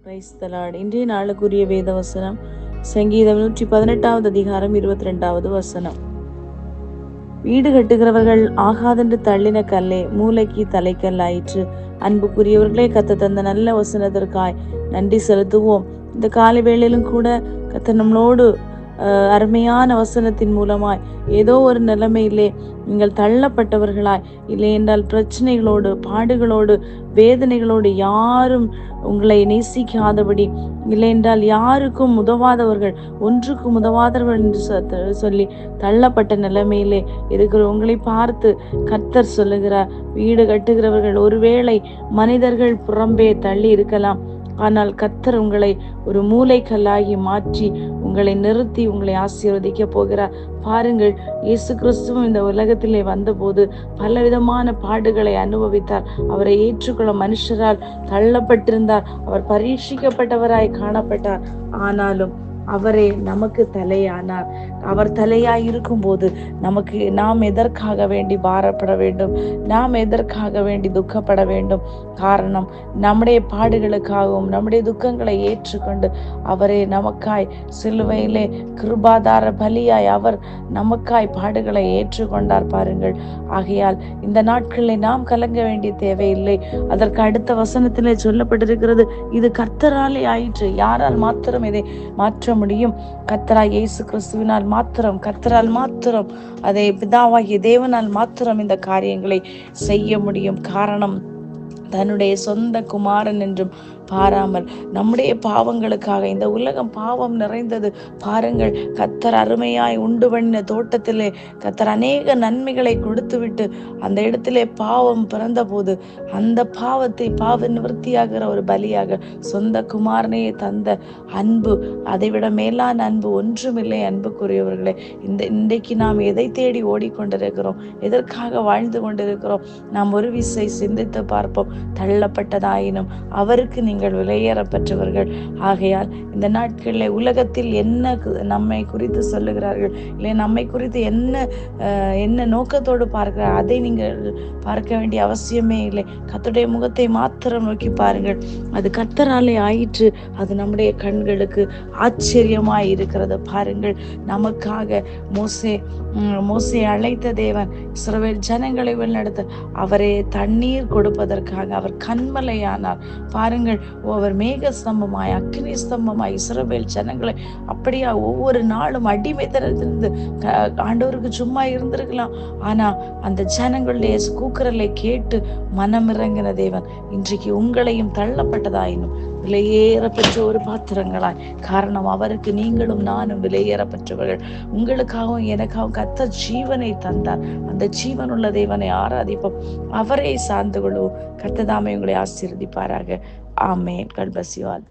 Praise the Lord. இன்றைய நாளுக்குரிய வேத வசனம் சங்கீதம் 118 அதிகாரம் 22 வசனம். வீடு கட்டுகிறவர்கள் ஆகாதென்று தள்ளின கல்லே மூளைக்கு தலைக்கல் ஆயிற்று. அன்புக்குரியவர்களே, கத்த தந்த நல்ல வசனத்திற்காய் நன்றி செலுத்துவோம். இந்த காலை வேளையிலும் கூட கத்த நம்மளோடு அருமையான வசனத்தின் மூலமாய் ஏதோ ஒரு நிலைமையிலே நீங்கள் தள்ளப்பட்டவர்களாய், இல்லை என்றால் பிரச்சனைகளோடு, பாடுகளோடு, வேதனைகளோடு, யாரும் உங்களை நேசிக்காதபடி, இல்லை என்றால் யாருக்கும் உதவாதவர்கள், ஒன்றுக்கும் உதவாதவர்கள் என்று சொல்லி தள்ளப்பட்ட நிலைமையிலே இருக்கிற உங்களை பார்த்து கர்த்தர் சொல்லுகிறார், வீடு கட்டுகிறவர்கள் ஒருவேளை மனிதர்கள் புறம்பே தள்ளி இருக்கலாம், ஆனால் கர்த்தர் உங்களை ஒரு மூலைக்கல்லாகி மாற்றி உங்களை நிறுத்தி உங்களை ஆசீர்வதிக்க போகிறார். பாருங்கள், இயேசு கிறிஸ்துவும் இந்த உலகத்திலே வந்தபோது பலவிதமான பாடுகளை அனுபவித்தார். அவரை ஏற்றுக்கொள்ள மனுஷரால் தள்ளப்பட்டிருந்தார். அவர் பரீட்சிக்கப்பட்டவராய் காணப்பட்டார். ஆனாலும் அவரே நமக்கு தலையானார். அவர் தலையாய் இருக்கும்போது நாம் எதற்காக வேண்டி பாரப்பட வேண்டும்? நாம் எதற்காக வேண்டி துக்கப்பட வேண்டும்? காரணம், நம்முடைய பாடுகளுக்காகவும் நம்முடைய துக்கங்களை ஏற்றுக்கொண்டு அவரே நமக்காய் சிலுவையிலே கிருபாதார பலியாய் அவர் நமக்காய் பாடுகளை ஏற்றுக்கொண்டார். பாருங்கள், ஆகையால் இந்த நாட்களில் நாம் கலங்க வேண்டிய தேவையில்லை. அதற்கு அடுத்த வசனத்திலே சொல்லப்பட்டிருக்கிறது, இது கர்த்தராலே ஆயிற்று. யாரால் மாத்திரம் இதை மாற்ற முடியும்? கர்த்தராய் இயேசு கிறிஸ்துவினால் மாத்திரம், கர்த்தரால் மாத்திரம், அதை பிதாவாகிய தேவனால் மாத்திரம் இந்த காரியங்களை செய்ய முடியும். காரணம், தன்னுடைய சொந்த குமாரன் என்றும் பாராமல் நம்முடைய பாவங்களுக்காக, இந்த உலகம் பாவம் நிறைந்தது. பாருங்கள், கர்த்தர் அருமையாய் உண்டு பண்ணின தோட்டத்திலே கர்த்தர் அநேக நன்மைகளை கொடுத்து விட்டு அந்த இடத்திலே பாவம் பிறந்த போது அந்த பாவ நிவர்த்தியாகிற ஒரு பலியாக சொந்த குமாரனையே தந்த அன்பு, அதைவிட மேலான அன்பு ஒன்றுமில்லை. அன்புக்குரியவர்களே, இன்றைக்கு நாம் எதை தேடி ஓடிக்கொண்டிருக்கிறோம்? எதற்காக வாழ்ந்து கொண்டிருக்கிறோம்? நாம் ஒரு விசை சிந்தித்து பார்ப்போம். தள்ளப்பட்டதாயினும் அவருக்கு நீங்கள் விலையேறப்பட்டவர்கள். ஆகையால் இந்த நாட்களில் உலகத்தில் என்ன நம்மை குறித்து சொல்லுகிறார்கள், இல்லை நம்மை குறித்து என்ன நோக்கத்தோடு பார்க்கிறார், அதை நீங்கள் பார்க்க வேண்டிய அவசியமே இல்லை. கர்த்தருடைய முகத்தை மாத்திரம் நோக்கி பாருங்கள். அது கர்த்தராலே ஆயிற்று. அது நம்முடைய கண்களுக்கு ஆச்சரியமாய் இருக்கிறது. பாருங்கள், நமக்காக மோசே அழைத்த தேவன் இஸ்ரவேல் ஜனங்களை வழிநடத்த அவரே தண்ணீர் கொடுப்பதற்காக அவர் கன்மலையானார். பாருங்கள், அவர் மேக ஸ்தம்பமாய், அக்னி ஸ்தம்பமாய் இஸ்ரவேல் ஜனங்களை அப்படியா ஒவ்வொரு நாளும் அடிமைத்தனத்திலிருந்து ஆண்டவருக்கு சும்மா இருந்திருக்கலாம். ஆனா அந்த ஜனங்களுடைய கூக்குரலை கேட்டு மனமிறங்கின தேவன் இன்றைக்கு உங்களையும் தள்ளப்பட்டதாயினும் விலையேற பெற்ற ஒரு பாத்திரங்களாய், காரணம் அவருக்கு நீங்களும் நானும் விலையேற பெற்றவர்கள். உங்களுக்காகவும் எனக்காகவும் கர்த்தர் ஜீவனை தந்தார். அந்த ஜீவனுள்ள தேவனை ஆராதிப்போம், அவரை சார்ந்து கொள்வோம். கர்த்தர் தாமே உங்களை ஆசீர்வதிப்பாராக. ஆமென். God bless you all.